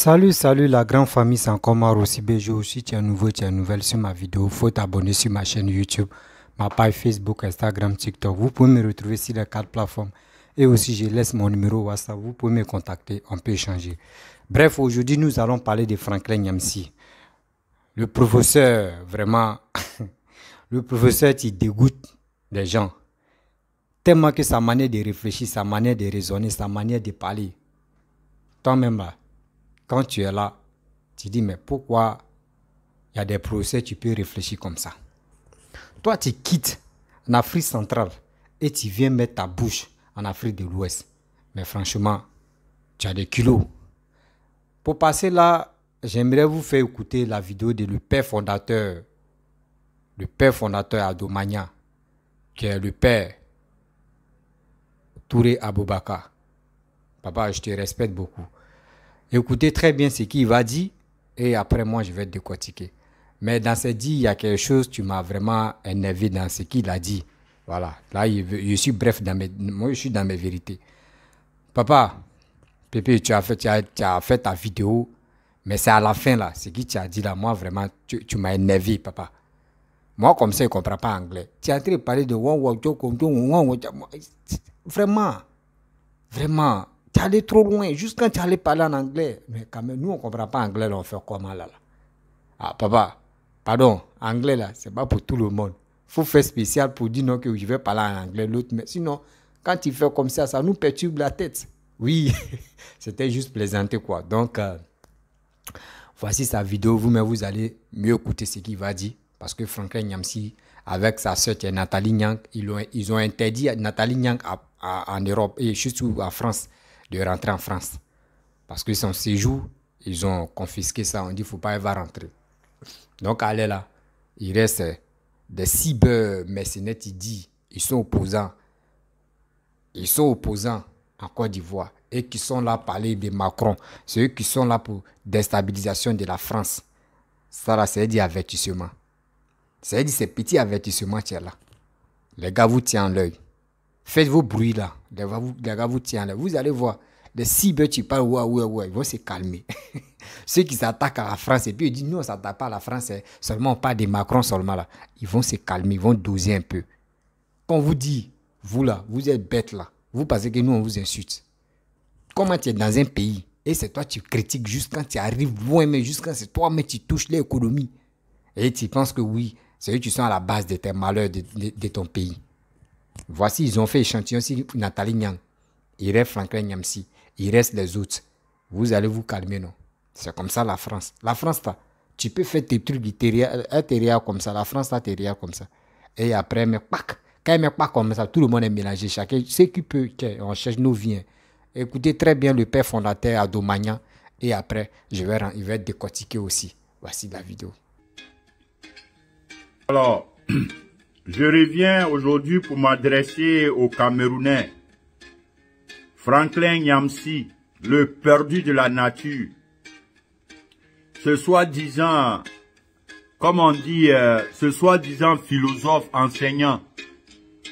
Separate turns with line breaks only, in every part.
Salut la grande famille, c'est encore Maro Sibejo. Si tu es nouveau, tu es nouvelle sur ma vidéo, faut t'abonner sur ma chaîne YouTube, ma page Facebook, Instagram, TikTok. Vous pouvez me retrouver sur les 4 plateformes. Et aussi, je laisse mon numéro WhatsApp, vous pouvez me contacter, on peut échanger. Bref, aujourd'hui, nous allons parler de Franklin Nyamsi. Le professeur, vraiment, le professeur qui dégoûte les gens. Tellement que sa manière de réfléchir, sa manière de raisonner, sa manière de parler. Toi-même là. Quand tu es là, tu dis, mais pourquoi il y a des procès, tu peux réfléchir comme ça. Toi, tu quittes en Afrique centrale et tu viens mettre ta bouche en Afrique de l'Ouest. Mais franchement, tu as des kilos. Pour passer là, j'aimerais vous faire écouter la vidéo de le père fondateur Adomania, qui est le père Touré Aboubakar. Papa, je te respecte beaucoup. Écoutez très bien ce qu'il va dire et après moi je vais décortiquer. Mais dans ce dit, il y a quelque chose, tu m'as vraiment énervé dans ce qu'il a dit. Voilà, là je suis bref, moi je suis dans mes vérités. Papa, Pépé, tu as fait ta vidéo, mais c'est à la fin là, ce que tu as dit là, moi vraiment, tu m'as énervé, papa. Moi comme ça, je ne comprends pas anglais. Tu es en train de parler de vraiment. Tu allais trop loin, juste quand tu allais parler en anglais. Mais quand même, nous, on ne comprend pas anglais, là, on fait comment là? Ah, papa, pardon, anglais là, c'est pas pour tout le monde. Il faut faire spécial pour dire non que je vais parler en anglais, l'autre. Mais sinon, quand tu fais comme ça nous perturbe la tête. Oui, c'était juste plaisanter quoi. Donc, voici sa vidéo. Vous allez mieux écouter ce qu'il va dire. Parce que Franklin Nyamsi, avec sa sœur Nathalie Nyang, ils ont interdit Nathalie Nyang en Europe et surtout en France, de rentrer en France. Parce que son séjour, ils ont confisqué ça. On dit qu'il ne faut pas, elle va rentrer. Donc, elle est là. Il reste des cyber-mercenaires, il dit, ils sont opposants. Ils sont opposants en Côte d'Ivoire et qui sont là pour parler de Macron. C'est eux qui sont là pour déstabilisation de la France. Ça, là, c'est dit avertissement. C'est dit, c'est petit avertissement, tu es là. Les gars vous tiennent l'œil. Faites vos bruits là. Les gars vous tiennent là. Vous allez voir. Les cyber, tu parles, ouais, ils vont se calmer. Ceux qui s'attaquent à la France, et puis ils disent, nous, on ne s'attaque pas à la France, seulement on parle de Macron seulement là. Ils vont se calmer, ils vont doser un peu. Quand on vous dit, vous là, vous êtes bêtes là. Vous pensez que nous, on vous insulte. Comment tu es dans un pays, et c'est toi tu critiques juste quand tu arrives loin, mais juste quand c'est toi, mais tu touches l'économie. Et tu penses que oui, c'est eux qui sont à la base de tes malheurs de ton pays. Voici, ils ont fait échantillon sur Nathalie Nyang. Il reste Franklin Nyamsi. Il reste les autres. Vous allez vous calmer, non? C'est comme ça la France. La France, là, tu peux faire tes trucs, t'es comme ça. La France, là, t'es comme ça. Et après, mais pac, quand il met pas comme ça, tout le monde est mélangé. Chacun, ce qui peut, on cherche nos vies. Écoutez très bien le père fondateur Adomania. Et après, il va décortiquer aussi. Voici la vidéo.
Alors, je reviens aujourd'hui pour m'adresser aux Camerounais. Franklin Nyamsi, le perdu de la nature. Ce soi-disant, comme on dit, ce soi-disant philosophe enseignant.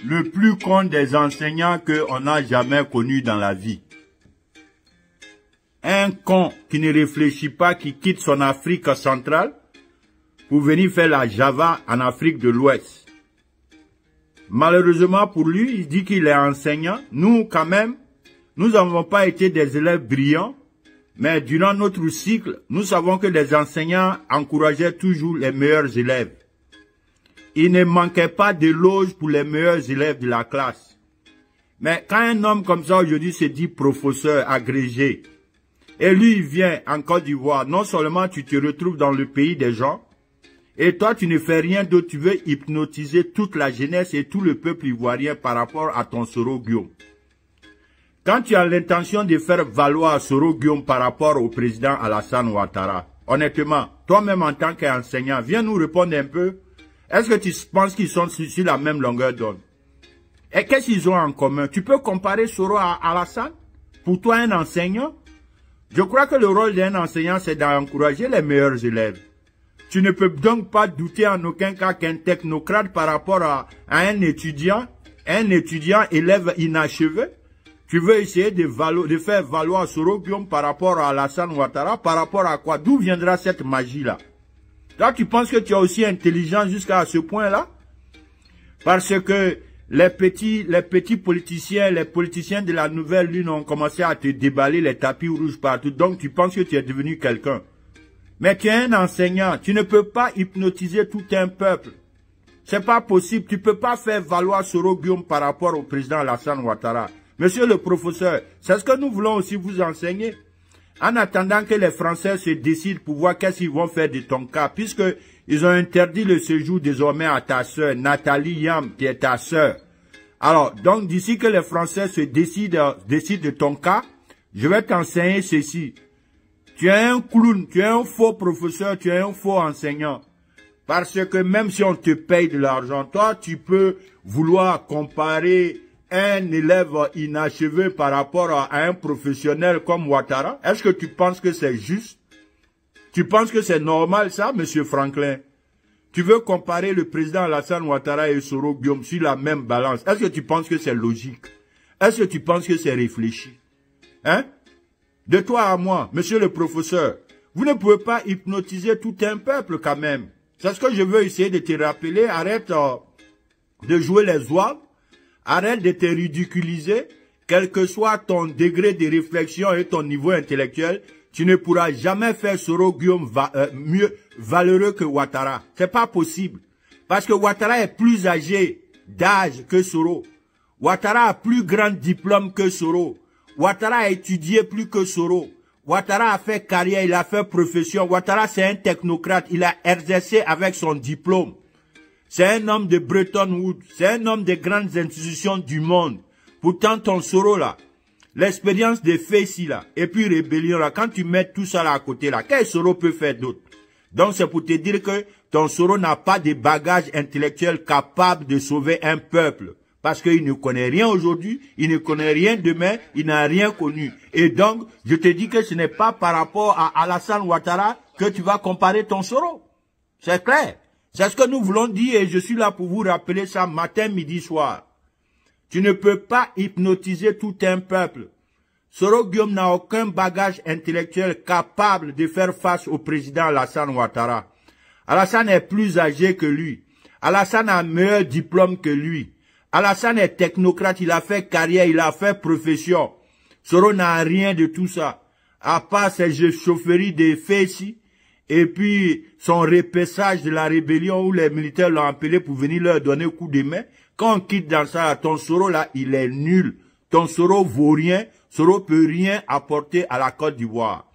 Le plus con des enseignants qu'on n'a jamais connu dans la vie. Un con qui ne réfléchit pas, qui quitte son Afrique centrale pour venir faire la Java en Afrique de l'Ouest. Malheureusement pour lui, il dit qu'il est enseignant. Nous, quand même, nous n'avons pas été des élèves brillants, mais durant notre cycle, nous savons que les enseignants encourageaient toujours les meilleurs élèves. Il ne manquait pas d'éloges pour les meilleurs élèves de la classe. Mais quand un homme comme ça aujourd'hui se dit professeur agrégé, et lui il vient en Côte d'Ivoire, non seulement tu te retrouves dans le pays des gens, et toi, tu ne fais rien d'autre, tu veux hypnotiser toute la jeunesse et tout le peuple ivoirien par rapport à ton Soro Guillaume. Quand tu as l'intention de faire valoir Soro Guillaume par rapport au président Alassane Ouattara, honnêtement, toi-même en tant qu'enseignant, viens nous répondre un peu. Est-ce que tu penses qu'ils sont sur la même longueur d'onde? Et qu'est-ce qu'ils ont en commun? Tu peux comparer Soro à Alassane? Pour toi, un enseignant? Je crois que le rôle d'un enseignant, c'est d'encourager les meilleurs élèves. Tu ne peux donc pas douter en aucun cas qu'un technocrate par rapport à un étudiant élève inachevé, Tu veux essayer de faire valoir Soro Guillaume par rapport à Alassane Ouattara, par rapport à quoi? D'où viendra cette magie-là? Là, tu penses que tu es aussi intelligent jusqu'à ce point-là? Parce que les petits politiciens, les politiciens de la nouvelle lune ont commencé à te déballer les tapis rouges partout. Donc, tu penses que tu es devenu quelqu'un. Mais tu es un enseignant. Tu ne peux pas hypnotiser tout un peuple. C'est pas possible. Tu peux pas faire valoir Soro Guillaume par rapport au président Alassane Ouattara. Monsieur le professeur, c'est ce que nous voulons aussi vous enseigner. En attendant que les Français se décident pour voir qu'est-ce qu'ils vont faire de ton cas, puisque ils ont interdit le séjour désormais à ta sœur, Nathalie Yam, qui est ta sœur. Alors, donc d'ici que les Français se décident de ton cas, je vais t'enseigner ceci. Tu es un clown, tu es un faux professeur, tu es un faux enseignant. Parce que même si on te paye de l'argent, toi, tu peux vouloir comparer un élève inachevé par rapport à un professionnel comme Ouattara. Est-ce que tu penses que c'est juste? Tu penses que c'est normal ça, monsieur Franklin? Tu veux comparer le président Alassane Ouattara et Soro Guillaume sur la même balance. Est-ce que tu penses que c'est logique? Est-ce que tu penses que c'est réfléchi? Hein? De toi à moi, monsieur le professeur, vous ne pouvez pas hypnotiser tout un peuple quand même. C'est ce que je veux essayer de te rappeler. Arrête de jouer les oies. Arrête de te ridiculiser. Quel que soit ton degré de réflexion et ton niveau intellectuel, tu ne pourras jamais faire Soro Guillaume mieux valeureux que Ouattara. C'est pas possible. Parce que Ouattara est plus âgé d'âge que Soro. Ouattara a plus grand diplôme que Soro. Ouattara a étudié plus que Soro. Ouattara a fait carrière, il a fait profession. Ouattara, c'est un technocrate. Il a exercé avec son diplôme. C'est un homme de Bretton Woods. C'est un homme des grandes institutions du monde. Pourtant, ton Soro, là, l'expérience des faits ici, là, et puis rébellion, là, quand tu mets tout ça là à côté, là, quel Soro peut faire d'autre? Donc, c'est pour te dire que ton Soro n'a pas de bagage intellectuel capable de sauver un peuple. Parce qu'il ne connaît rien aujourd'hui, il ne connaît rien demain, il n'a rien connu. Et donc, je te dis que ce n'est pas par rapport à Alassane Ouattara que tu vas comparer ton Soro. C'est clair. C'est ce que nous voulons dire et je suis là pour vous rappeler ça matin, midi, soir. Tu ne peux pas hypnotiser tout un peuple. Soro Guillaume n'a aucun bagage intellectuel capable de faire face au président Alassane Ouattara. Alassane est plus âgé que lui. Alassane a un meilleur diplôme que lui. Alassane est technocrate, il a fait carrière, il a fait profession. Soro n'a rien de tout ça. À part ses chaufferies des faits ici, et puis son repêchage de la rébellion où les militaires l'ont appelé pour venir leur donner un coup de main. Quand on quitte dans ça, ton Soro là, il est nul. Ton Soro vaut rien. Soro peut rien apporter à la Côte d'Ivoire.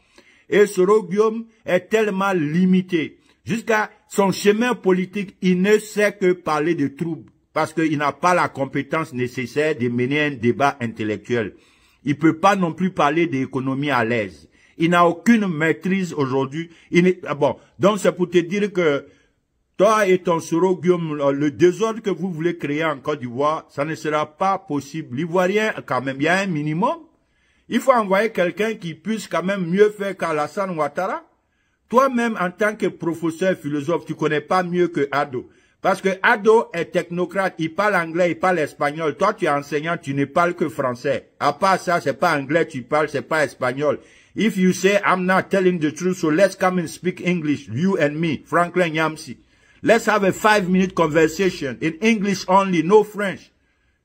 Et Soro Guillaume est tellement limité. Jusqu'à son chemin politique, il ne sait que parler de troubles. Parce qu'il n'a pas la compétence nécessaire de mener un débat intellectuel. Il peut pas non plus parler d'économie à l'aise. Il n'a aucune maîtrise aujourd'hui. Bon, donc c'est pour te dire que toi et ton Soro Guillaume, le désordre que vous voulez créer en Côte d'Ivoire, ça ne sera pas possible. L'Ivoirien, quand même, il y a un minimum. Il faut envoyer quelqu'un qui puisse quand même mieux faire qu'Alassane Ouattara. Toi-même, en tant que professeur philosophe, tu connais pas mieux que Ado. Parce que Ado est technocrate, il parle anglais, il parle espagnol. Toi, tu es enseignant, tu ne parles que français. À part ça, c'est pas anglais, tu parles, c'est pas espagnol. If you say, I'm not telling the truth, so let's come and speak English, you and me, Franklin Yamsi. Let's have a 5-minute conversation in English only, no French.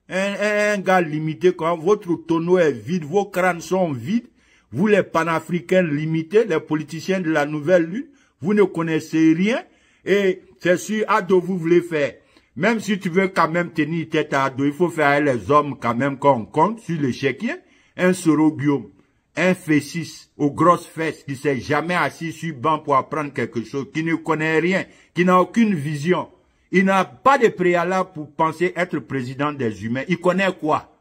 Un gars limité, quand votre tonneau est vide, vos crânes sont vides, vous les panafricains limités, les politiciens de la nouvelle lune, vous ne connaissez rien, et c'est sûr, Ado, vous voulez faire. Même si tu veux quand même tenir tête à Ado, il faut faire les hommes quand même qu'on compte sur l'échiquier. Un Soro Guillaume, un Fessis aux grosses fesses qui s'est jamais assis sur banc pour apprendre quelque chose, qui ne connaît rien, qui n'a aucune vision. Il n'a pas de préalable pour penser être président des humains. Il connaît quoi?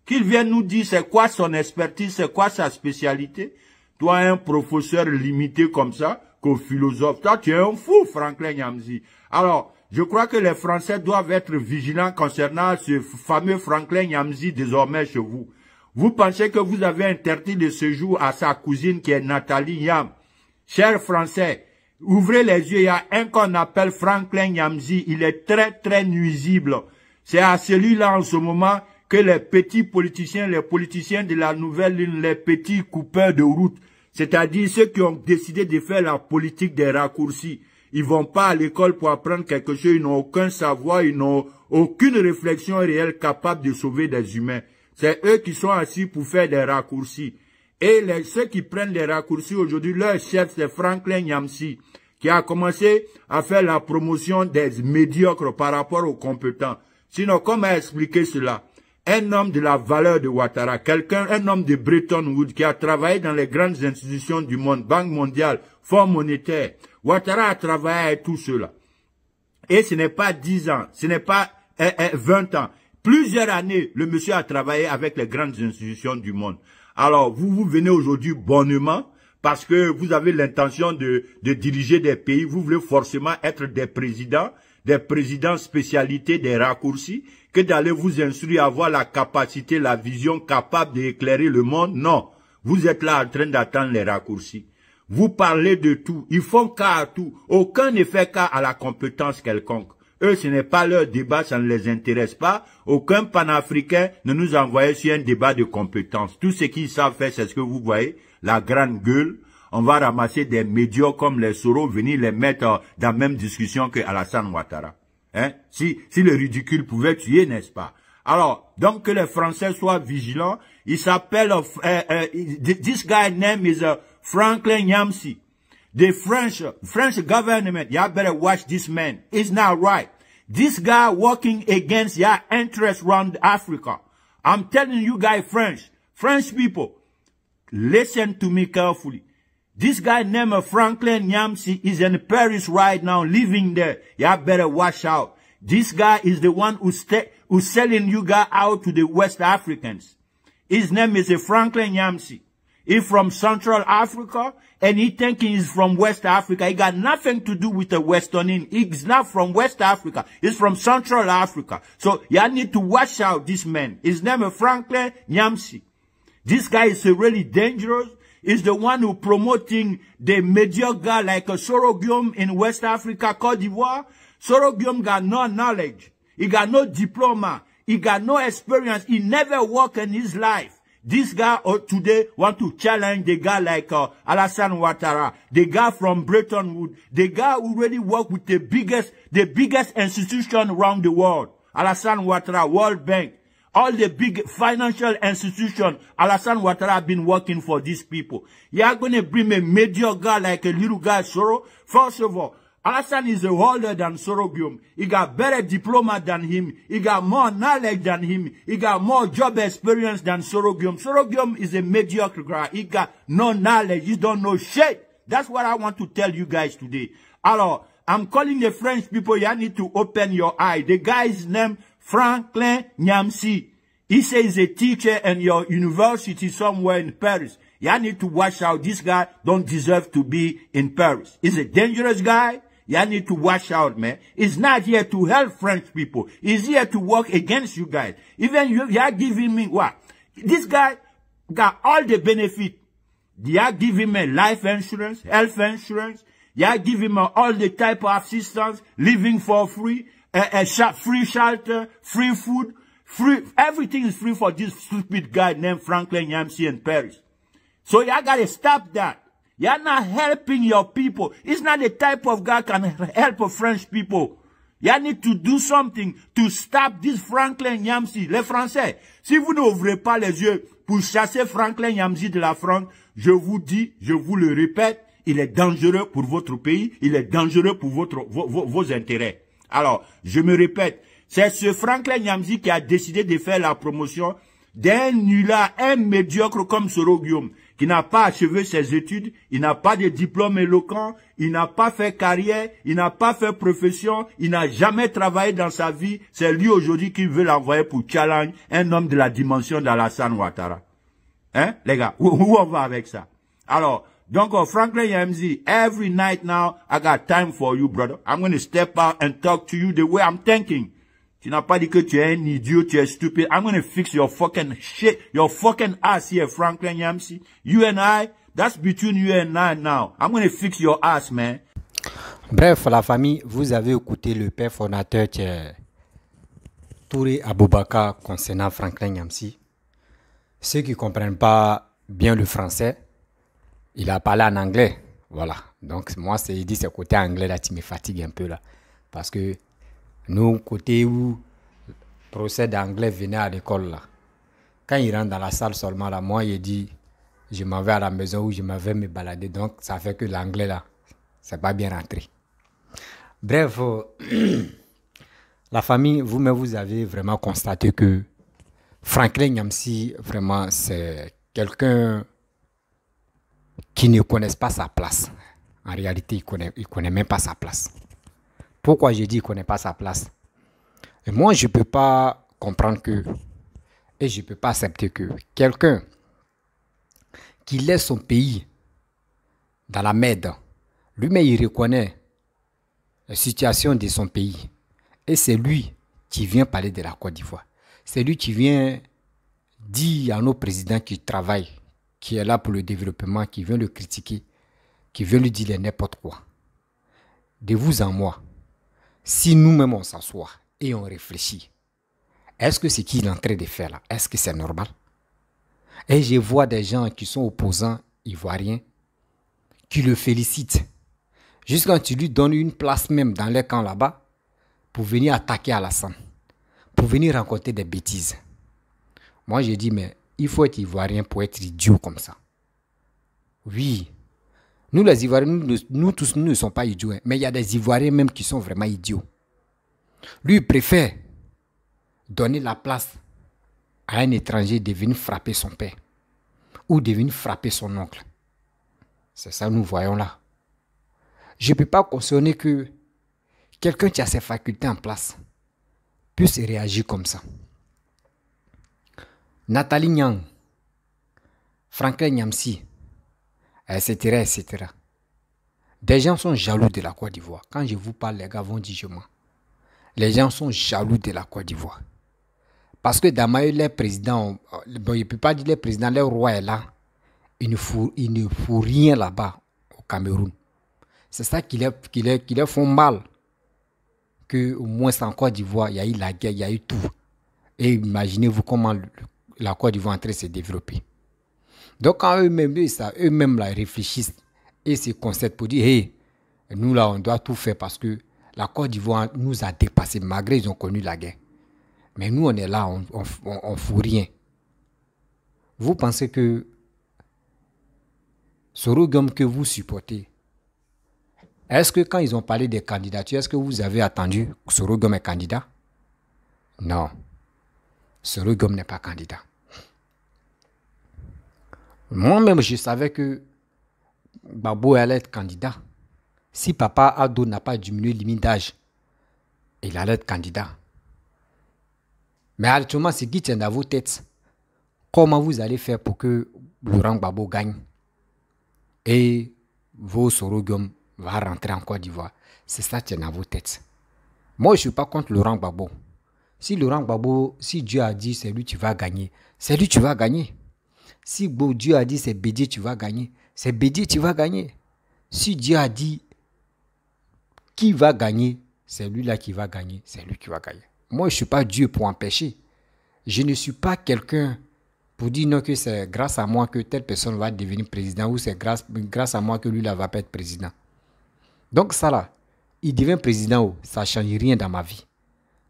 Qu'il vienne nous dire c'est quoi son expertise, c'est quoi sa spécialité. Toi, un professeur limité comme ça, qu'au philosophe. Toi, tu es un fou, Franklin Yamsi. Alors, je crois que les Français doivent être vigilants concernant ce fameux Franklin Yamsi désormais chez vous. Vous pensez que vous avez interdit de séjour à sa cousine qui est Nathalie Yam. Chers Français, ouvrez les yeux, il y a un qu'on appelle Franklin Yamsi. Il est très, très nuisible. C'est à celui-là en ce moment que les petits politiciens, les politiciens de la nouvelle ligne, les petits coupeurs de route, c'est-à-dire ceux qui ont décidé de faire la politique des raccourcis, ils vont pas à l'école pour apprendre quelque chose, ils n'ont aucun savoir, ils n'ont aucune réflexion réelle capable de sauver des humains. C'est eux qui sont assis pour faire des raccourcis. Et ceux qui prennent les raccourcis aujourd'hui, leur chef, c'est Franklin Nyamsi, qui a commencé à faire la promotion des médiocres par rapport aux compétents. Sinon, comment expliquer cela? Un homme de la valeur de Ouattara, un homme de Bretton Woods qui a travaillé dans les grandes institutions du monde, Banque mondiale, Fonds monétaire. Ouattara a travaillé avec tout cela. Et ce n'est pas 10 ans, ce n'est pas 20 ans. Plusieurs années, le monsieur a travaillé avec les grandes institutions du monde. Alors, vous venez aujourd'hui bonnement parce que vous avez l'intention de diriger des pays. Vous voulez forcément être des présidents spécialités, des raccourcis, que d'aller vous instruire, avoir la capacité, la vision capable d'éclairer le monde. Non, vous êtes là en train d'attendre les raccourcis. Vous parlez de tout, ils font cas à tout. Aucun ne fait cas à la compétence quelconque. Eux, ce n'est pas leur débat, ça ne les intéresse pas. Aucun panafricain ne nous envoie sur un débat de compétences. Tout ce qu'ils savent faire, c'est ce que vous voyez, la grande gueule. On va ramasser des médiocres comme les Soros, venir les mettre dans la même discussion que Alassane Ouattara. Hein? Si le ridicule pouvait tuer, n'est-ce pas? Alors, donc que les Français soient vigilants. Il s'appelle, this guy name is Franklin Nyamsi. The French government, you better watch this man. It's not right. This guy working against your interests around Africa. I'm telling you guys, French people, listen to me carefully. This guy named Franklin Nyamsi is in Paris right now, living there. You better watch out. This guy is the one who's selling you guys out to the West Africans. His name is Franklin Nyamsi. He's from Central Africa, and he thinking he's from West Africa. He got nothing to do with the Western Indian. He's not from West Africa. He's from Central Africa. So, you need to watch out this man. His name is Franklin Nyamsi. This guy is really dangerous. He's the one who promoting the mediocre guy like Sorogium in West Africa, Cote d'Ivoire. Sorogium got no knowledge. He got no diploma. He got no experience. He never worked in his life. This guy today want to challenge the guy like Alassane Ouattara, the guy from Bretton Woods, the guy who really work with the biggest institution around the world. Alassane Ouattara, World Bank, all the big financial institutions, Alassane Ouattara have been working for these people. You are going to bring a major guy like a little guy Soro. First of all, Alassane is a older than Sorogium. He got better diploma than him. He got more knowledge than him. He got more job experience than Sorogium. Sorogium is a mediocre guy. He got no knowledge. He don't know shit. That's what I want to tell you guys today. Alors, I'm calling the French people. You need to open your eye. The guy's name, Franklin Nyamsi. He says he's a teacher in your university somewhere in Paris. You need to watch out. This guy don't deserve to be in Paris. He's a dangerous guy. You need to watch out, man. He's not here to help French people. He's here to work against you guys. Even you are giving me what? This guy got all the benefit. You are giving me life insurance, health insurance. You are giving me all the type of assistance, living for free, free shelter, free food, everything is free for this stupid guy named Franklin Nyamsi in Paris. So you gotta stop that. You're not helping your people. He's not the type of guy can help French people. You need to do something to stop this Franklin Nyamsi. Les Français, si vous n'ouvrez pas les yeux pour chasser Franklin Nyamsi de la France, je vous dis, je vous le répète, il est dangereux pour votre pays, il est dangereux pour vos intérêts. Alors, je me répète, c'est ce Franklin Nyamsi qui a décidé de faire la promotion d'un nulard, un médiocre comme Sorogium, qui n'a pas achevé ses études, il n'a pas de diplôme éloquent, il n'a pas fait carrière, il n'a pas fait profession, il n'a jamais travaillé dans sa vie. C'est lui aujourd'hui qui veut l'envoyer pour challenge un homme de la dimension d'Alassane Ouattara. Hein, les gars, où on va avec ça? Alors, donc, Franklin Nyamsi, every night now, I got time for you, brother. I'm going to step out and talk to you the way I'm thinking. Tu n'as pas dit que tu es un idiot, tu es stupide. I'm going to fix your fucking shit, your fucking ass here, Franklin Nyamsi. You and I, that's between you and I now. I'm going to fix your ass, man.
Bref, la famille, vous avez écouté le père fondateur Touré Aboubaka concernant Franklin Nyamsi. Ceux qui ne comprennent pas bien le français, il a parlé en anglais. Voilà. Donc, moi, il dit ce côté anglais là, tu me fatigues un peu là. Parce que nous, côté où le procès d'anglais venait à l'école là, quand il rentre dans la salle seulement là, moi, il dit, je m'en vais à la maison où je m'en vais me balader. Donc, ça fait que l'anglais là, c'est pas bien rentré. Bref, la famille, vous-même, vous avez vraiment constaté que Franklin Nyamsi, vraiment, c'est quelqu'un qui ne connaît pas sa place. En réalité, il connaît même pas sa place. Pourquoi j'ai dit qu'il ne connaît pas sa place? Et moi, je ne peux pas comprendre que, et je ne peux pas accepter que quelqu'un qui laisse son pays dans la merde, lui-même, il reconnaît la situation de son pays. Et c'est lui qui vient parler de la Côte d'Ivoire. C'est lui qui vient dire à nos présidents qui travaillent, qui est là pour le développement, qui vient le critiquer, qui vient lui dire n'importe quoi. De vous en moi, si nous-mêmes on s'assoit et on réfléchit, est-ce que ce qu'il est en train de faire là, est-ce que c'est normal? Et je vois des gens qui sont opposants ivoiriens, qui le félicitent, jusqu'à tu lui donnes une place même dans les camps là-bas, pour venir attaquer Alassane, pour venir raconter des bêtises. Moi, j'ai dit, mais il faut être ivoirien pour être idiot comme ça. Oui, nous les Ivoiriens, nous tous, nous ne sommes pas idiots, mais il y a des Ivoiriens même qui sont vraiment idiots. Lui, il préfère donner la place à un étranger de venir frapper son père ou de venir frapper son oncle. C'est ça que nous voyons là. Je ne peux pas cautionner que quelqu'un qui a ses facultés en place puisse réagir comme ça. Nathalie Nyang, Franklin Nyamsi, etc., etc. Des gens sont jaloux de la Côte d'Ivoire. Quand je vous parle, les gars vont dire je mens. Les gens sont jaloux de la Côte d'Ivoire. Parce que d'Amaï, les présidents, bon, il ne peut pas dire les présidents, le roi est là. Il ne faut rien là-bas au Cameroun. C'est ça qui les font mal. Que au moins en Côte d'Ivoire, il y a eu la guerre, il y a eu tout. Et imaginez-vous comment la Côte d'Ivoire est en train de se développer. Donc quand eux-mêmes là, réfléchissent et se concertent pour dire, hey, nous là, on doit tout faire parce que la Côte d'Ivoire nous a dépassés malgré ils ont connu la guerre. Mais nous, on est là, on ne fout rien. Vous pensez que ce Sorogum que vous supportez, est-ce que quand ils ont parlé des candidatures, est-ce que vous avez attendu que Sorogum est candidat? Non. Sorogum n'est pas candidat. Moi-même, je savais que Gbagbo allait être candidat. Si Papa Ado n'a pas diminué le limite d'âge, il allait être candidat. Mais actuellement, c'est qui tient dans vos têtes. Comment vous allez faire pour que Laurent Gbagbo gagne et vos Sorogum va rentrer en Côte d'Ivoire? C'est ça qui est dans vos têtes. Moi, je ne suis pas contre Laurent Gbagbo. Si Laurent Gbagbo, si Dieu a dit c'est lui tu vas gagner, c'est lui tu vas gagner. Si Dieu a dit c'est Bédié tu vas gagner, c'est Bédié tu vas gagner. Si Dieu a dit qui va gagner, c'est lui là qui va gagner, c'est lui qui va gagner. Moi, je ne suis pas Dieu pour empêcher. Je ne suis pas quelqu'un pour dire non que c'est grâce à moi que telle personne va devenir président ou c'est grâce à moi que lui là va pas être président. Donc ça là, il devient président, ça ne change rien dans ma vie.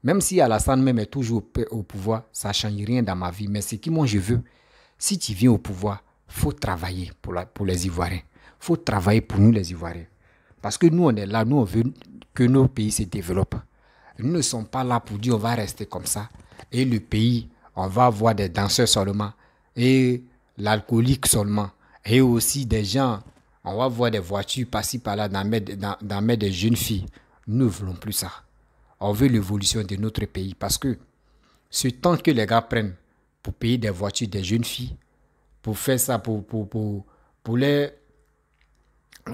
Même si Alassane même est toujours au pouvoir, ça ne change rien dans ma vie. Mais ce que moi je veux, si tu viens au pouvoir, il faut travailler pour les Ivoiriens. Il faut travailler pour nous les Ivoiriens. Parce que nous on est là, nous on veut que nos pays se développent. Nous ne sommes pas là pour dire on va rester comme ça. Et le pays, on va avoir des danseurs seulement. Et l'alcoolique seulement. Et aussi des gens, on va voir des voitures passer par là dans des jeunes filles. Nous ne voulons plus ça. On veut l'évolution de notre pays. Parce que ce temps que les gars prennent pour payer des voitures des jeunes filles, pour faire ça, pour les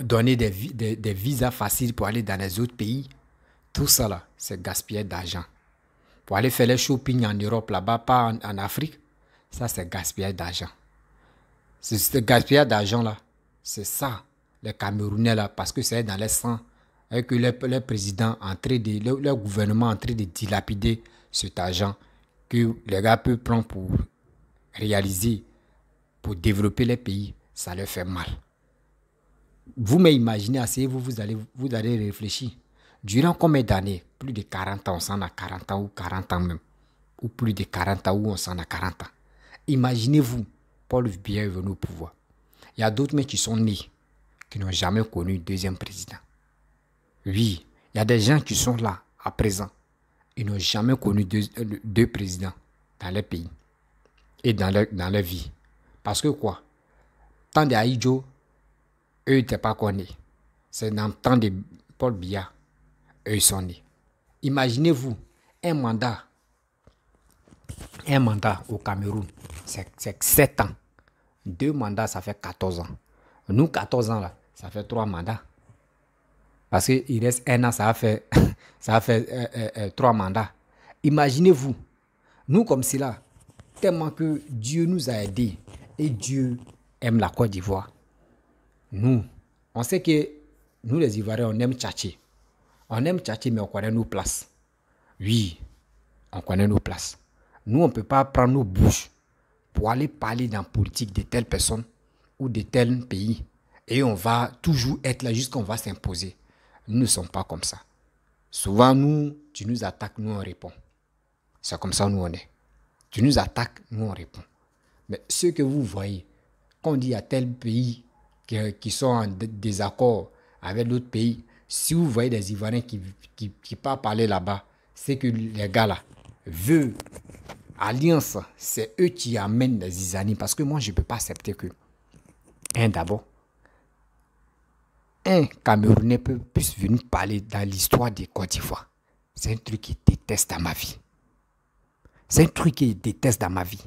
donner des visas faciles pour aller dans les autres pays, tout ça là, c'est gaspiller d'argent. Pour aller faire les shopping en Europe là-bas, pas en Afrique, ça c'est gaspiller d'argent. Ce gaspillage d'argent là, c'est ça, les Camerounais là, parce que c'est dans les sangs, et que les présidents, le gouvernement en train de dilapider cet argent que les gars peuvent prendre pour réaliser, pour développer les pays, ça leur fait mal. Vous m'imaginez, asseyez-vous, vous allez réfléchir. Durant combien d'années? Plus de 40 ans, on s'en a 40 ans ou 40 ans même. Ou plus de 40 ans ou on s'en a 40 ans. Imaginez-vous, Paul Biya est venu au pouvoir. Il y a d'autres mecs qui sont nés, qui n'ont jamais connu un deuxième président. Oui, il y a des gens qui sont là, à présent. Ils n'ont jamais connu deux présidents dans les pays et dans leur vie. Parce que quoi? Tant de Aïdjo, eux n'étaient pas connus. C'est dans le temps de Paul Biya, eux ils sont nés. Imaginez-vous, un mandat au Cameroun, c'est 7 ans. 2 mandats, ça fait 14 ans. Nous, 14 ans, là, ça fait 3 mandats. Parce qu'il reste 1 an, ça a fait 3 mandats. Imaginez-vous, nous comme cela, tellement que Dieu nous a aidés et Dieu aime la Côte d'Ivoire. Nous, on sait que nous les Ivoiriens, on aime tchatcher. On aime tchatcher, mais on connaît nos places. Oui, on connaît nos places. Nous, on ne peut pas prendre nos bouches pour aller parler dans la politique de telle personne ou de tel pays. Et on va toujours être là jusqu'à ce qu'on va s'imposer. Nous ne sommes pas comme ça. Souvent, tu nous attaques, nous on répond. C'est comme ça nous on est. Tu nous attaques, nous on répond. Mais ce que vous voyez, quand on dit à tel pays qui sont en désaccord avec l'autre pays, si vous voyez des Ivoiriens qui partent parler là-bas, c'est que les gars là veulent alliance, c'est eux qui amènent les zizanies. Parce que moi, je ne peux pas accepter que, d'abord, un Camerounais puisse venir parler dans l'histoire de Côte d'Ivoire. C'est un truc que je déteste dans ma vie. C'est un truc que je déteste dans ma vie.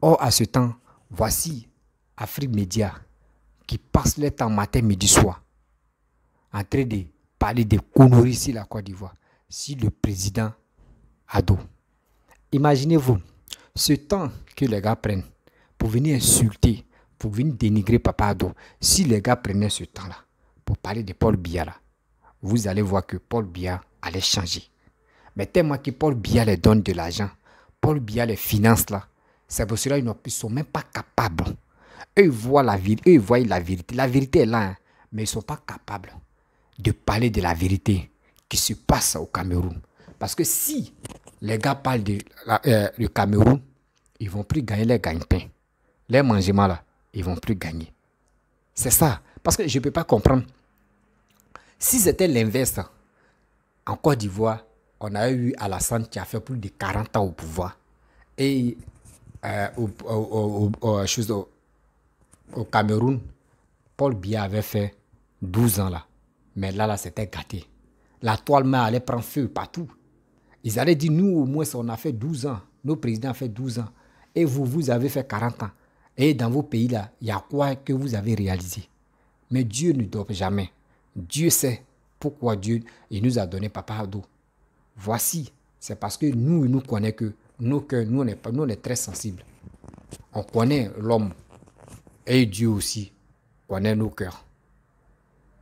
Or, à ce temps, voici Afrique Média qui passe le temps matin, midi, soir en train de parler de conneries sur la Côte d'Ivoire. Si le président Ado, imaginez-vous, ce temps que les gars prennent pour venir insulter, pour venir dénigrer Papa Ado, si les gars prenaient ce temps-là pour parler de Paul Biya, là, vous allez voir que Paul Biya allait changer. Mais tellement que Paul Biya les donne de l'argent, Paul Biya les finance là, c'est pour cela qu'ils ne sont même pas capables. Eux, ils voient la vérité. Eux, ils voient la vérité. La vérité est là, hein, mais ils ne sont pas capables de parler de la vérité qui se passe au Cameroun. Parce que si les gars parlent du Cameroun, ils ne vont plus gagner les gagne-pain. Les mangements là, ils ne vont plus gagner. C'est ça. Parce que je ne peux pas comprendre. Si c'était l'inverse, en Côte d'Ivoire, on a eu Alassane qui a fait plus de 40 ans au pouvoir. Et au Cameroun, Paul Biya avait fait 12 ans là. Mais là, c'était gâté. La toile main allait prendre feu partout. Ils allaient dire, nous au moins, on a fait 12 ans. Nos présidents ont fait 12 ans. Et vous avez fait 40 ans. Et dans vos pays là, il y a quoi que vous avez réalisé? Mais Dieu ne dort jamais. Dieu sait pourquoi Dieu il nous a donné Papa Ado. Voici, c'est parce que nous, il nous connaît que nos cœurs, nous, on est très sensibles. On connaît l'homme. Et Dieu aussi connaît nos cœurs.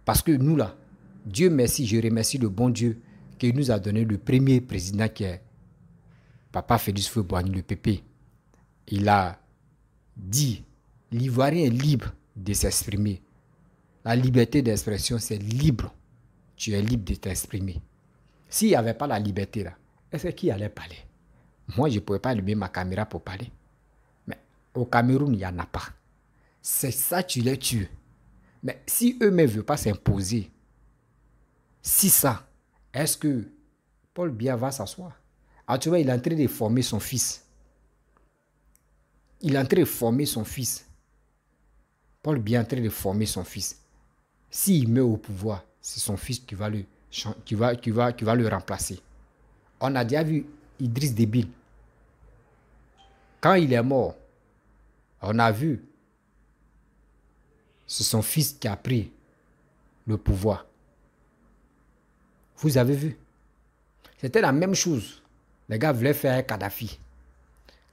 Parce que nous là, Dieu merci, je remercie le bon Dieu qui nous a donné le premier président qui est Papa Félix Houphouët-Boigny, le PP. Il a dit, l'Ivoirien est libre de s'exprimer. La liberté d'expression, c'est libre. Tu es libre de t'exprimer. S'il n'y avait pas la liberté là, est-ce qui allait parler? Moi, je ne pouvais pas allumer ma caméra pour parler. Mais au Cameroun, il n'y en a pas. C'est ça, tu les tues. Mais si eux-mêmes ne veulent pas s'imposer, si ça, est-ce que Paul Biya va s'asseoir? Actuellement, il est en train de former son fils. Il est en train de former son fils. Paul Biya est en train de former son fils. S'il meurt au pouvoir, c'est son fils qui va le remplacer. On a déjà vu Idriss Déby. Quand il est mort, on a vu, c'est son fils qui a pris le pouvoir. Vous avez vu? C'était la même chose. Les gars voulaient faire Kadhafi.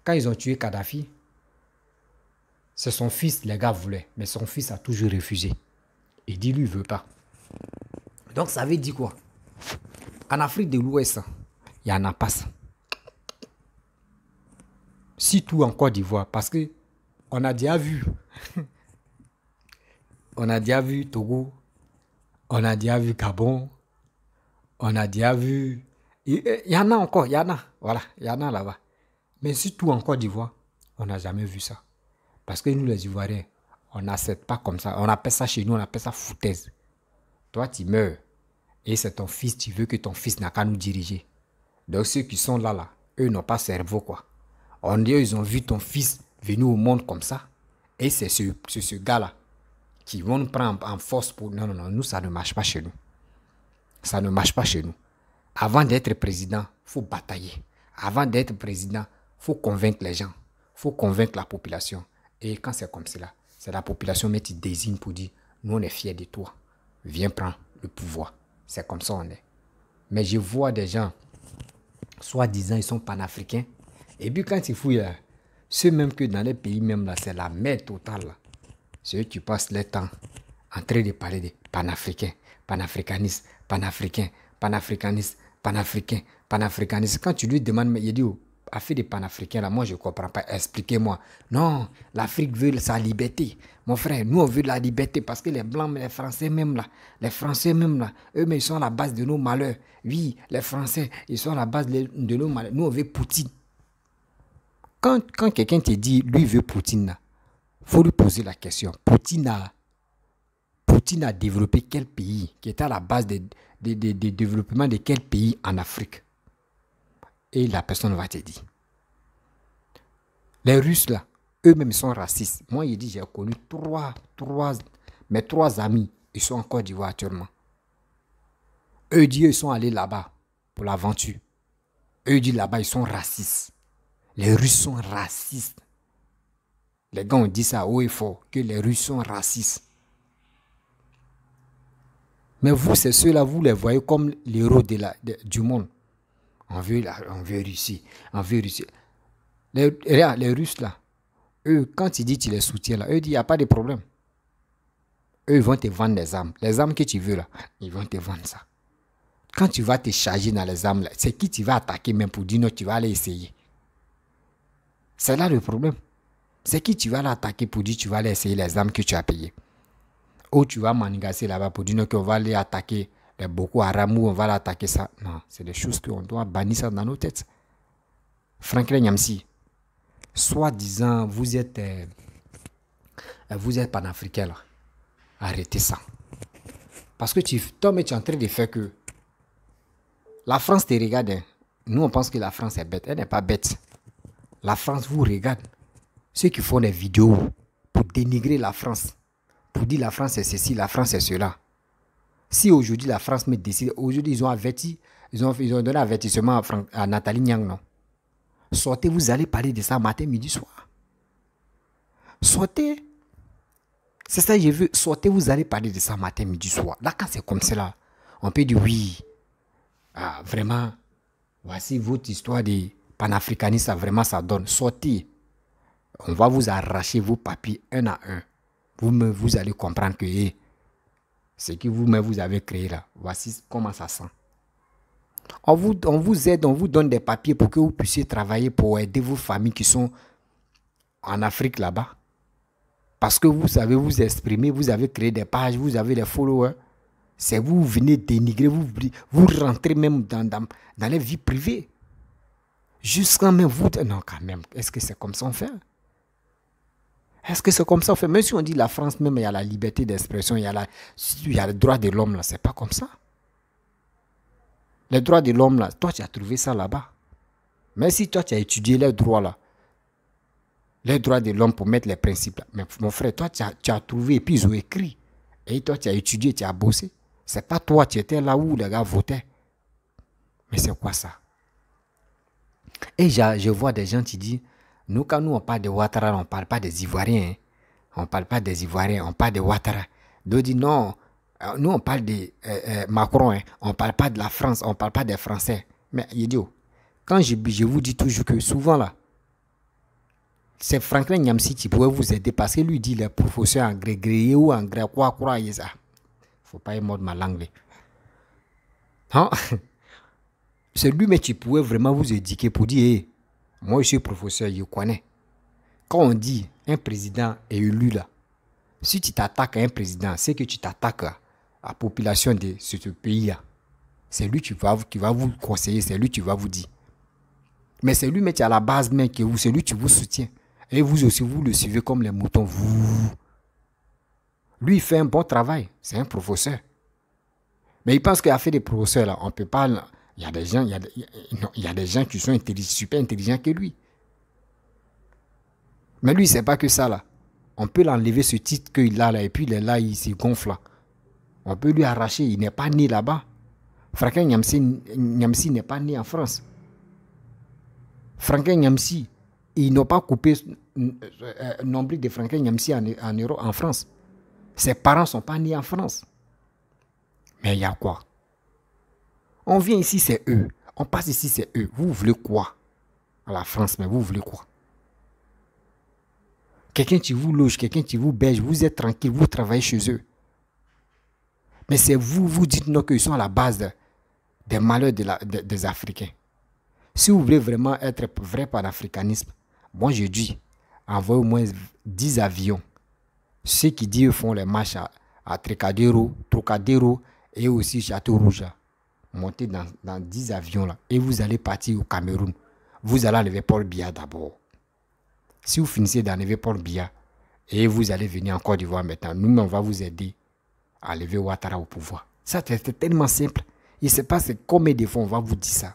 Quand ils ont tué Kadhafi, c'est son fils, les gars voulaient. Mais son fils a toujours refusé. Il dit, lui, il ne veut pas. Donc, ça veut dire quoi? En Afrique de l'Ouest, il y en a pas ça. Surtout en Côte d'Ivoire, parce que on a déjà vu. On a déjà vu Togo, on a déjà vu Gabon, on a déjà vu... Il y en a encore, il y en a. Voilà, il y en a là-bas. Mais surtout en Côte d'Ivoire, on n'a jamais vu ça. Parce que nous, les Ivoiriens, on n'accepte pas comme ça. On appelle ça chez nous, on appelle ça foutaise. Toi, tu meurs. Et c'est ton fils, tu veux que ton fils n'a qu'à nous diriger. Donc ceux qui sont là, eux n'ont pas cerveau, quoi. On dit, ils ont vu ton fils venir au monde comme ça. Et c'est ce gars-là qui vont nous prendre en force pour... Non, non, non, nous, ça ne marche pas chez nous. Ça ne marche pas chez nous. Avant d'être président, il faut batailler. Avant d'être président, il faut convaincre les gens. Il faut convaincre la population. Et quand c'est comme cela, c'est la population qui désigne pour dire, nous, on est fiers de toi. Viens prendre le pouvoir. C'est comme ça on est. Mais je vois des gens, soi-disant, ils sont panafricains. Et puis quand ils fouillent, ceux même que dans les pays même là, c'est la merde totale. Là. C'est eux qui passent leur temps en train de parler de panafricains, panafricanistes, panafricains, panafricanistes, panafricains, panafricanistes. Quand tu lui demandes, mais il dit, oh, affaire des panafricains là, moi je ne comprends pas, expliquez-moi. Non, l'Afrique veut sa liberté. Mon frère, nous on veut la liberté parce que les Blancs, les Français même là, eux mais ils sont à la base de nos malheurs. Oui, les Français, ils sont à la base de nos malheurs. Nous on veut Poutine. Quand quelqu'un te dit, lui veut Poutine là, il faut lui poser la question. Poutine a développé quel pays qui était à la base de développement de quel pays en Afrique? Et la personne va te dire. Les Russes là, eux-mêmes sont racistes. Moi, il dit, j'ai connu mes trois amis, ils sont en Côte d'Ivoire actuellement. Eux disent, ils sont allés là-bas pour l'aventure. Eux disent là-bas, ils sont racistes. Les Russes sont racistes. Les gars ont dit ça haut et fort, que les Russes sont racistes. Mais vous, c'est ceux-là, vous les voyez comme les héros du monde. On veut Russie. On veut Russie. Les Russes, là, eux, quand ils disent que tu les soutiens, là, eux disent, il n'y a pas de problème. Eux, ils vont te vendre des armes. Les armes que tu veux, là, ils vont te vendre ça. Quand tu vas te charger dans les armes, là, c'est qui tu vas attaquer même pour dire non, tu vas aller essayer. C'est là le problème. C'est qui tu vas aller attaquer pour dire tu vas aller essayer les armes que tu as payées. Ou tu vas manigasser là-bas pour dire non, qu'on va aller attaquer les Boko Haram ou on va aller attaquer ça. Non, c'est des choses qu'on doit bannir ça dans nos têtes. Franklin Nyamsi, soi-disant, vous êtes panafricain là. Arrêtez ça. Parce que tu es en train de faire que la France te regarde. Hein. Nous, on pense que la France est bête. Elle n'est pas bête. La France vous regarde. Ceux qui font des vidéos pour dénigrer la France, pour dire la France est ceci, la France est cela. Si aujourd'hui la France me décide, aujourd'hui ils ont averti, ils ont donné avertissement à Nathalie Nyang, non. Sortez, vous allez parler de ça matin, midi, soir. Sortez. C'est ça que je veux. Sortez, vous allez parler de ça matin, midi, soir. Là, quand c'est comme cela, on peut dire oui. Ah, vraiment, voici votre histoire de panafricanisme, vraiment ça donne. Sortez. On va vous arracher vos papiers un à un. Vous allez comprendre que ce que vous-même vous avez créé là, voici comment ça sent. On vous aide, on vous donne des papiers pour que vous puissiez travailler pour aider vos familles qui sont en Afrique là-bas. Parce que vous savez vous exprimer, vous avez créé des pages, vous avez des followers. C'est vous venez dénigrer, vous rentrez même dans les vies privées. Jusqu'à même vous... Non, quand même, est-ce que c'est comme ça on fait? Est-ce que c'est comme ça on fait? Même si on dit la France, même il y a la liberté d'expression, il y a le droit de l'homme, là, c'est pas comme ça. Les droits de l'homme, là, toi tu as trouvé ça là-bas. Mais si toi tu as étudié les droits là, les droits de l'homme pour mettre les principes là, mais mon frère, toi tu as trouvé et puis ils ont écrit. Et toi tu as étudié, tu as bossé. C'est pas toi, tu étais là où les gars votaient. Mais c'est quoi ça? Et je vois des gens qui disent, nous quand nous on parle de Ouattara, on ne parle pas des Ivoiriens. Hein. On ne parle pas des Ivoiriens, on parle de Ouattara. D'autres disent non, nous on parle de Macron, hein. On ne parle pas de la France, on ne parle pas des Français. Mais idiot, quand je vous dis toujours que souvent là, c'est Franklin Nyamsi qui pourrait vous aider parce que lui dit les professeurs en gré ou en gré quoi, ça. Il ne faut pas y mordre ma langue. Hein? C'est lui mais qui pourrait vraiment vous éduquer pour dire, hey, Moi, je suis professeur, je connais. Quand on dit un président est élu là, si tu t'attaques à un président, c'est que tu t'attaques à la population de ce pays-là. C'est lui qui va vous conseiller, c'est lui qui va vous dire. Mais c'est lui qui est à la base même, c'est lui qui vous soutient. Et vous aussi, vous le suivez comme les moutons. Lui, il fait un bon travail. C'est un professeur. Mais il pense qu'il a fait des professeurs là. On peut pas. Il y a des gens, il y a des gens qui sont super intelligents que lui. Mais lui, c'est pas que ça là. On peut l'enlever ce titre qu'il a là et puis il est là, il se gonfle là. On peut lui arracher. Il n'est pas né là-bas. Franklin Nyamsi n'est pas né en France. Franklin Nyamsi, ils n'ont pas coupé le nombril de Franklin Nyamsi en France. Ses parents ne sont pas nés en France. Mais il y a quoi? On vient ici, c'est eux. On passe ici, c'est eux. Vous voulez quoi? À la France, mais vous voulez quoi? Quelqu'un qui vous loge, quelqu'un qui vous berge, vous êtes tranquille, vous travaillez chez eux. Mais c'est vous dites non qu'ils sont à la base des malheurs des Africains. Si vous voulez vraiment être vrai panafricanisme, moi je dis, envoyez au moins 10 avions. Ceux qui disent font les marches à Trocadéro et aussi Château Rouge. Montez dans 10 avions là et vous allez partir au Cameroun. Vous allez enlever Paul Biya d'abord. Si vous finissez d'enlever Paul Biya et vous allez venir en Côte d'Ivoire maintenant, nous on va vous aider à lever Ouattara au pouvoir. Ça c'est tellement simple. Il ne sait pas combien de fois on va vous dire ça.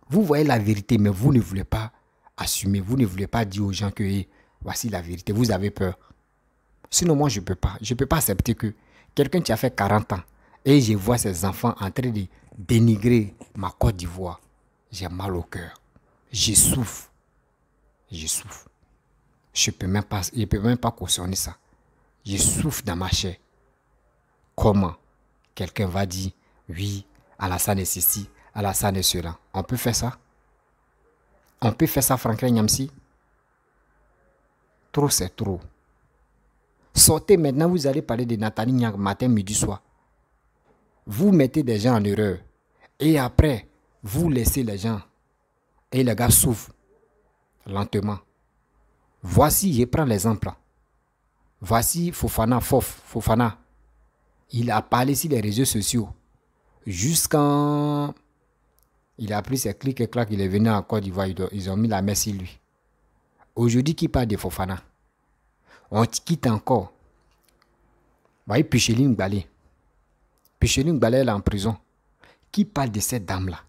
Vous voyez la vérité, mais vous ne voulez pas assumer. Vous ne voulez pas dire aux gens que hey, voici la vérité. Vous avez peur. Sinon, moi, je ne peux pas. Je ne peux pas accepter que quelqu'un qui a fait 40 ans et je vois ses enfants en train de dénigrer ma Côte d'Ivoire. J'ai mal au cœur. Je souffre. Je souffre. Je ne peux même pas cautionner ça. Je souffre dans ma chair. Comment quelqu'un va dire, oui, Alassane est ceci, Alassane est cela. On peut faire ça? On peut faire ça, Franklin Nyamsi? Trop, c'est trop. Sortez maintenant, vous allez parler de Nathalie Nyang matin, midi, soir. Vous mettez des gens en erreur. Et après, vous laissez les gens. Et les gars souffrent. Lentement. Voici, je prends l'exemple. Voici Fofana. Il a parlé sur les réseaux sociaux. Jusqu'en... Il a pris ses clics et clacs, il est venu en Côte d'Ivoire. Ils ont mis la main sur lui. Aujourd'hui, qui parle de Fofana? On quitte encore. Voyez Picheline Gbalé. Picheline Gbalé est en prison. Qui parle de cette dame-là?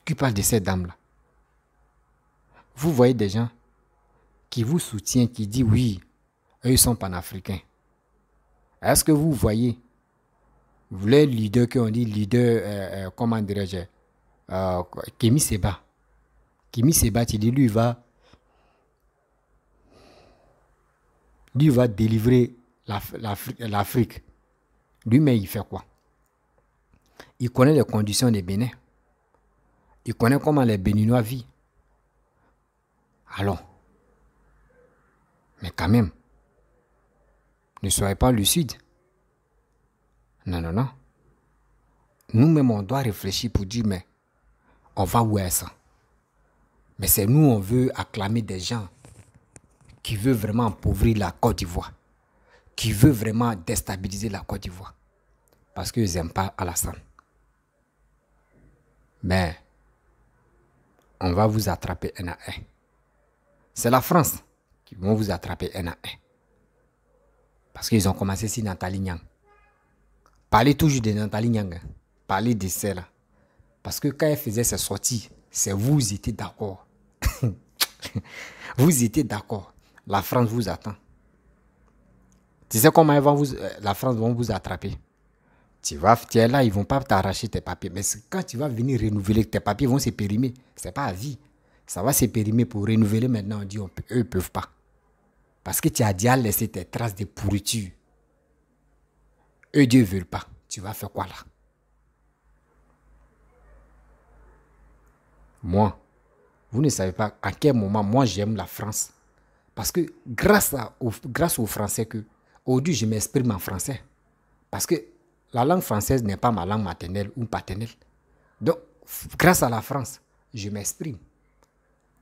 Qui parle de cette dame-là? Vous voyez des gens qui vous soutiennent, qui disent oui, eux ils sont panafricains. Est-ce que vous voyez les leaders qui ont dit leader, comment dirais-je, Kémy Séba. Kémy Séba, tu dis lui va délivrer l'Afrique. Lui-même, il fait quoi? Il connaît les conditions des Bénin. Il connaît comment les Béninois vivent. Alors, mais quand même, ne soyez pas lucide. Non. Nous-mêmes, on doit réfléchir pour dire, mais on va où est ça? Mais c'est nous, on veut acclamer des gens qui veulent vraiment appauvrir la Côte d'Ivoire, qui veulent vraiment déstabiliser la Côte d'Ivoire, parce qu'ils n'aiment pas Alassane. Mais on va vous attraper un à un. C'est la France qui va vous attraper un à un. Parce qu'ils ont commencé sur Nathalie Nyang. Parlez toujours de Nathalie Nyang. Parlez de celle-là. Parce que quand elle faisait ses sorties, c'est vous étiez d'accord. Vous étiez d'accord. La France vous attend. Tu sais comment la France va vous attraper? Tu es là, ils ne vont pas t'arracher tes papiers. Mais quand tu vas venir renouveler, tes papiers vont se périmer. Ce n'est pas à vie. Ça va se périmer pour renouveler maintenant. On dit eux ne peuvent pas. Parce que tu as déjà laissé tes traces de pourriture. Eux, Dieu ne veut pas. Tu vas faire quoi là? Moi, vous ne savez pas à quel moment moi j'aime la France. Parce que grâce aux Français que aujourd'hui je m'exprime en français. Parce que la langue française n'est pas ma langue maternelle ou paternelle. Donc, grâce à la France, je m'exprime.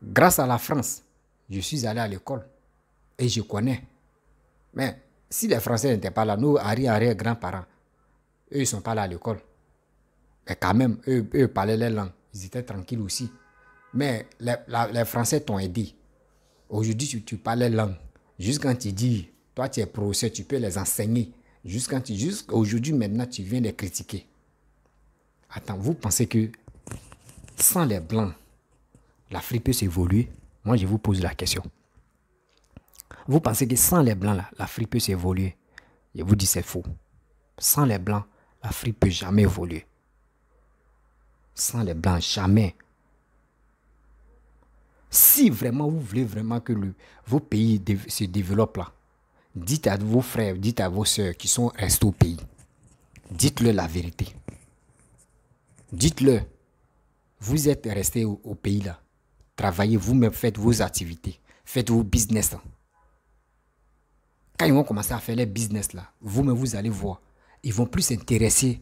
Grâce à la France, je suis allé à l'école et je connais. Mais si les Français n'étaient pas là, nos arrière-grands-parents, eux, ils ne sont pas là à l'école. Mais quand même, eux parlaient les langues. Ils étaient tranquilles aussi. Mais les Français t'ont aidé. Aujourd'hui, tu parles les langues. Juste quand tu dis, toi, tu es professeur, tu peux les enseigner. Jusqu'aujourd'hui, maintenant, tu viens les critiquer. Attends, vous pensez que sans les Blancs, l'Afrique peut s'évoluer? Moi, je vous pose la question. Vous pensez que sans les Blancs, l'Afrique peut s'évoluer? Je vous dis c'est faux. Sans les Blancs, l'Afrique ne peut jamais évoluer. Sans les Blancs, jamais. Si vraiment vous voulez vraiment que vos pays se développent là, dites à vos frères, dites à vos soeurs qui sont restés au pays, dites-leur la vérité. Dites-leur, vous êtes restés au pays là, travaillez vous-même, faites vos activités, faites vos business là. Quand ils vont commencer à faire les business là, vous-même vous allez voir, ils vont plus s'intéresser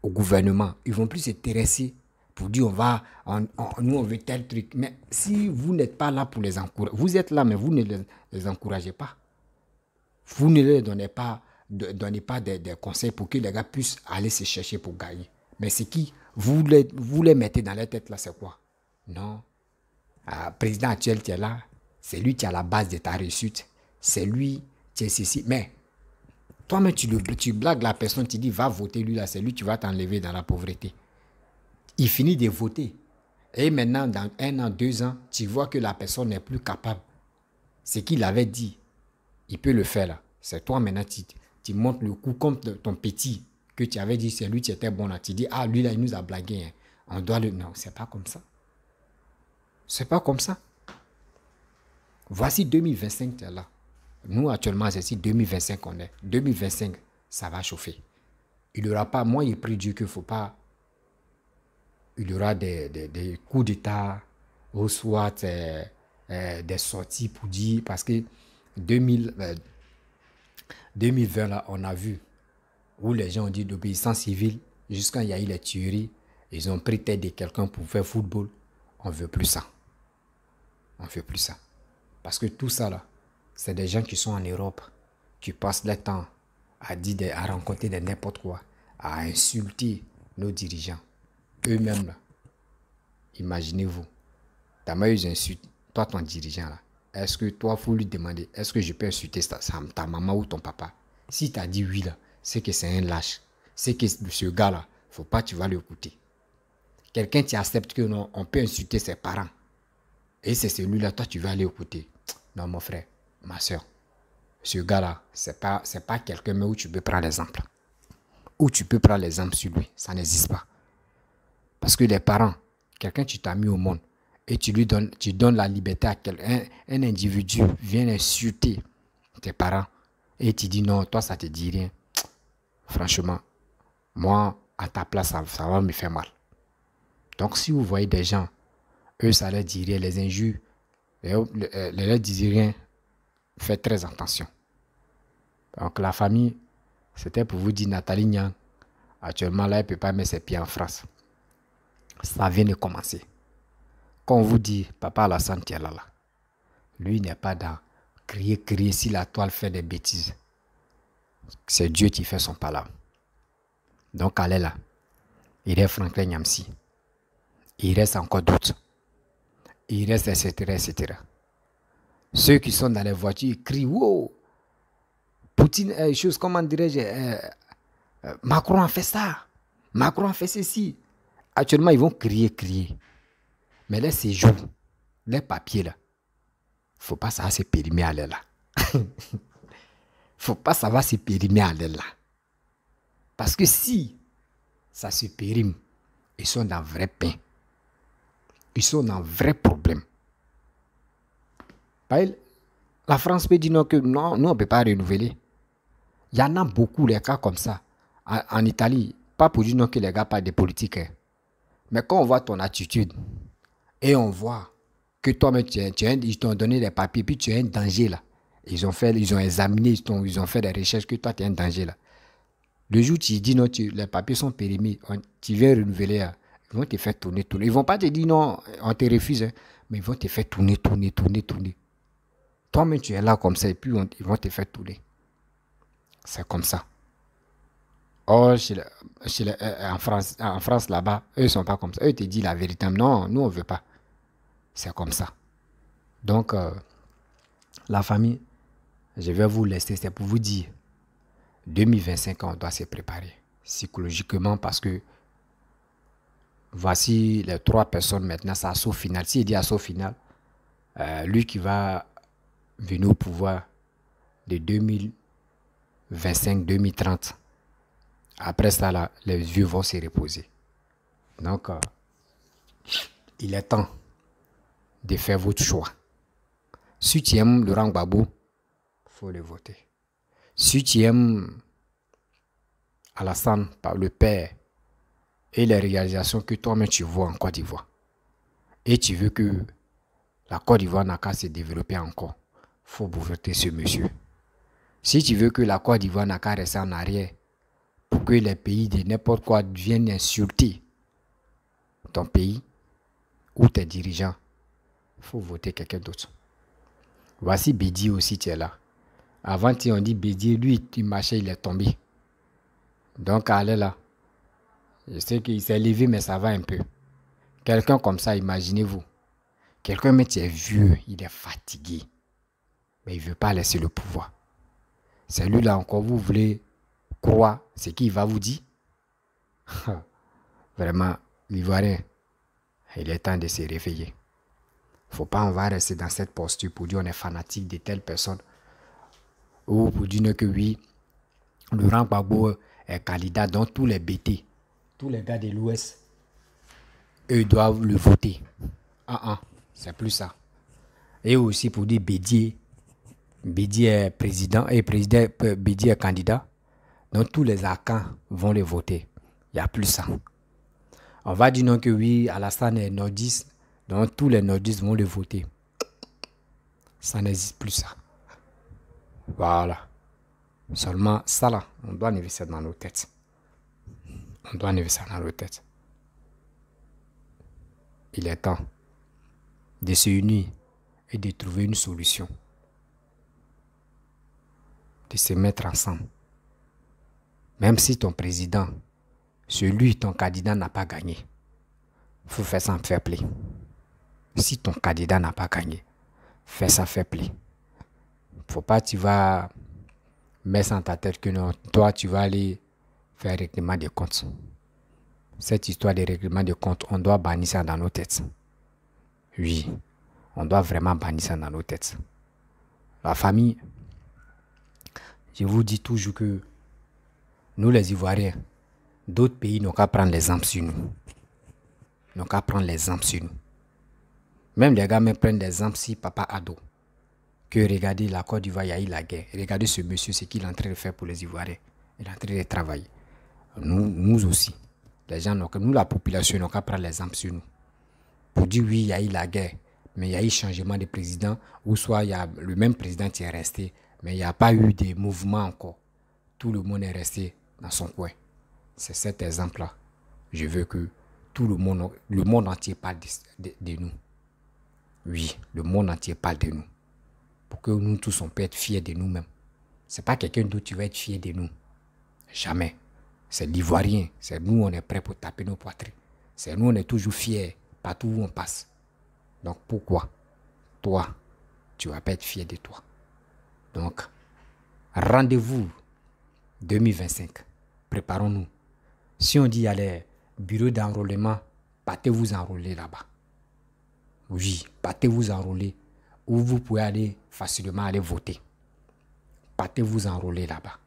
au gouvernement, ils vont plus s'intéresser pour dire nous on veut tel truc. Mais si vous n'êtes pas là pour les encourager, vous êtes là mais vous ne les encouragez pas. Vous ne leur donnez pas des conseils pour que les gars puissent aller se chercher pour gagner. Mais c'est qui vous les mettez dans la tête là, c'est quoi? Non. Le président actuel qui est là, c'est lui qui est à la base de ta réussite. C'est lui qui est ceci. Mais toi-même, tu blagues la personne, tu dis va voter lui là, c'est lui qui va t'enlever dans la pauvreté. Il finit de voter. Et maintenant, dans 1 an, 2 ans, tu vois que la personne n'est plus capable. Ce qu'il avait dit, il peut le faire là. C'est toi maintenant, tu montes le coup comme ton petit que tu avais dit, c'est lui qui était bon là. Tu dis, ah lui là, il nous a blagué. Hein. On doit le... Non, c'est pas comme ça. C'est pas comme ça. Voici 2025, tu es là. Nous, actuellement, c'est ici 2025 qu'on est. 2025, ça va chauffer. Il n'y aura pas... Moi, il prie Dieu qu'il ne faut pas... Il y aura des coups d'État ou soit des sorties pour dire... Parce que 2020, là, on a vu où les gens ont dit d'obéissance civile. Jusqu'à il y a eu les tueries, ils ont pris tête de quelqu'un pour faire football. On ne veut plus ça. On ne veut plus ça. Parce que tout ça, là, c'est des gens qui sont en Europe, qui passent leur temps à rencontrer de n'importe quoi, à insulter nos dirigeants. Eux-mêmes, là, imaginez-vous, ils insultent, toi, ton dirigeant, là, est-ce que toi, il faut lui demander, est-ce que je peux insulter ta maman ou ton papa? Si tu as dit oui, là, c'est que c'est un lâche. C'est que ce gars-là, il ne faut pas que tu vas l'écouter. Quelqu'un qui accepte que non, on peut insulter ses parents. Et c'est celui-là, toi, tu vas aller écouter. Non, mon frère, ma soeur, ce gars-là, c'est pas quelqu'un mais où tu peux prendre l'exemple. Où tu peux prendre l'exemple sur lui. Ça n'existe pas. Parce que les parents, quelqu'un tu t'as mis au monde et tu donnes la liberté à quelqu'un, un individu vient insulter tes parents et tu dis non, toi, ça te dit rien. Franchement, moi, à ta place, ça va me faire mal. Donc, si vous voyez des gens, eux, ça leur dit rien, les injures, leur dit rien, faites très attention. Donc, la famille, c'était pour vous dire, Nathalie Nyang, actuellement, là, elle ne peut pas mettre ses pieds en France. Ça vient de commencer. Quand on vous dit, Papa Alassane, tu es là, lui n'est pas dans crier si la toile fait des bêtises. C'est Dieu qui fait son palabre. Donc, allez là. Il reste Franklin Nyamsi. Il reste encore d'autres. Il reste, etc., etc. Ceux qui sont dans les voitures crient, wow, Poutine, comment dirais-je, Macron a fait ça. Macron a fait ceci. Actuellement, ils vont crier. Mais les séjours, les papiers là, faut pas savoir se périmer à l'air là. Faut pas savoir se périmer à l'air là. Parce que si ça se périme, ils sont dans vrai pain. Ils sont dans vrai problème. La France peut dire non, que non, nous on ne peut pas renouveler. Il y en a beaucoup les cas comme ça. En Italie, pas pour dire non que les gars parlent de politique. Hein. Mais quand on voit ton attitude et on voit que toi-même, ils t'ont donné des papiers, puis tu as un danger là. Ils ont examiné, ils ont fait des recherches que toi, tu as un danger là. Le jour où tu dis non, les papiers sont périmés, tu viens renouveler, Ils vont te faire tourner. Ils ne vont pas te dire non, on te refuse, hein, mais ils vont te faire tourner. Toi-même, tu es là comme ça et puis ils vont te faire tourner. C'est comme ça. Oh, en France là-bas, eux ne sont pas comme ça. Eux te disent la vérité. Non, nous, on ne veut pas. C'est comme ça. Donc, la famille, je vais vous laisser. C'est pour vous dire, 2025, on doit se préparer psychologiquement parce que voici les 3 personnes maintenant, c'est assaut final. S'il dit assaut final, lui qui va venir au pouvoir de 2025-2030, après ça, là, les vieux vont se reposer. Donc, il est temps de faire votre choix. Si tu aimes Laurent Gbagbo, il faut le voter. Si tu aimes Alassane par le père et les réalisations que toi-même tu vois en Côte d'Ivoire, et tu veux que la Côte d'Ivoire n'a qu'à se développer encore, il faut voter ce monsieur. Si tu veux que la Côte d'Ivoire n'a qu'à rester en arrière, pour que les pays de n'importe quoi viennent insulter ton pays ou tes dirigeants, il faut voter quelqu'un d'autre. Voici Bédié aussi, tu es là. Avant, on dit Bédié, lui, il marchait, il est tombé. Donc, allez là. Je sais qu'il s'est levé, mais ça va un peu. Quelqu'un comme ça, imaginez-vous. Quelqu'un, mais tu es vieux, il est fatigué. Mais il ne veut pas laisser le pouvoir. C'est lui là encore, vous voulez croire ce qu'il va vous dire? Vraiment, l'Ivoirien, il est temps de se réveiller. Il ne faut pas, on va rester dans cette posture pour dire on est fanatique de telle personne. Ou pour dire que oui, Laurent Gbagbo est candidat dans tous les BT. Tous les gars de l'Ouest, eux doivent le voter. C'est plus ça. Et aussi pour dire Bédié est président, Bédié est candidat. Donc tous les Akans vont le voter. Il n'y a plus ça. On va dire non que oui, Alassane est nordiste. Donc tous les nordistes vont le voter. Ça n'existe plus ça. Voilà. Seulement ça là, on doit enlever ça dans nos têtes. On doit enlever ça dans nos têtes. Il est temps de se unir et de trouver une solution. De se mettre ensemble. Même si ton président, ton candidat n'a pas gagné, il faut faire ça en fair play. Si ton candidat n'a pas gagné, fais ça fair play. Faut pas tu vas mettre dans ta tête que non, toi tu vas aller faire règlement de comptes. Cette histoire de règlement de comptes, on doit bannir ça dans nos têtes. Oui, on doit vraiment bannir ça dans nos têtes. La famille, je vous dis toujours que nous les Ivoiriens, d'autres pays n'ont qu'à prendre l'exemple sur nous. N'ont qu'à prendre l'exemple sur nous. Même les gars me prennent l'exemple si Papa Ado. Que regardez la Côte d'Ivoire, il y a eu la guerre. Regardez ce monsieur, ce qu'il est en train de faire pour les Ivoiriens. Il est en train de travailler. Nous aussi. Les gens, nous la population, n'ont qu'à prendre l'exemple sur nous. Pour dire oui, il y a eu la guerre, mais il y a eu changement de président, ou soit il y a le même président qui est resté, mais il n'y a pas eu de mouvement encore. Tout le monde est resté dans son coin. C'est cet exemple-là. Je veux que tout le monde entier parle de nous. Oui, le monde entier parle de nous. Pour que nous tous, on puisse être fiers de nous-mêmes. Ce n'est pas quelqu'un d'autre qui va être fier de nous. Jamais. C'est l'Ivoirien. C'est nous, on est prêts pour taper nos poitrines. C'est nous, on est toujours fiers partout où on passe. Donc pourquoi toi, tu ne vas pas être fier de toi? Donc, rendez-vous 2025. Préparons-nous. Si on dit il y a les bureaux d'enrôlement, partez-vous enrôler là-bas. Oui, partez-vous enrôler. Où vous pouvez aller facilement aller voter. Partez-vous enrôler là-bas.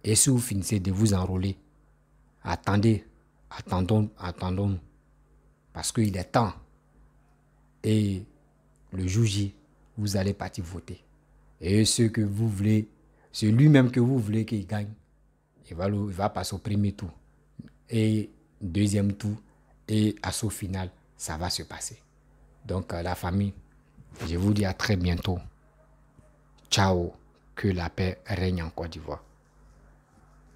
Et si vous finissez de vous enrôler, attendons-nous. Parce qu'il est temps. Et le jour J, vous allez partir voter. Et celui-même que vous voulez qu'il gagne, il va passer au premier tour. Et deuxième tour. Et à ce final, ça va se passer. Donc la famille, je vous dis à très bientôt. Ciao. Que la paix règne en Côte d'Ivoire.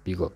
Big up.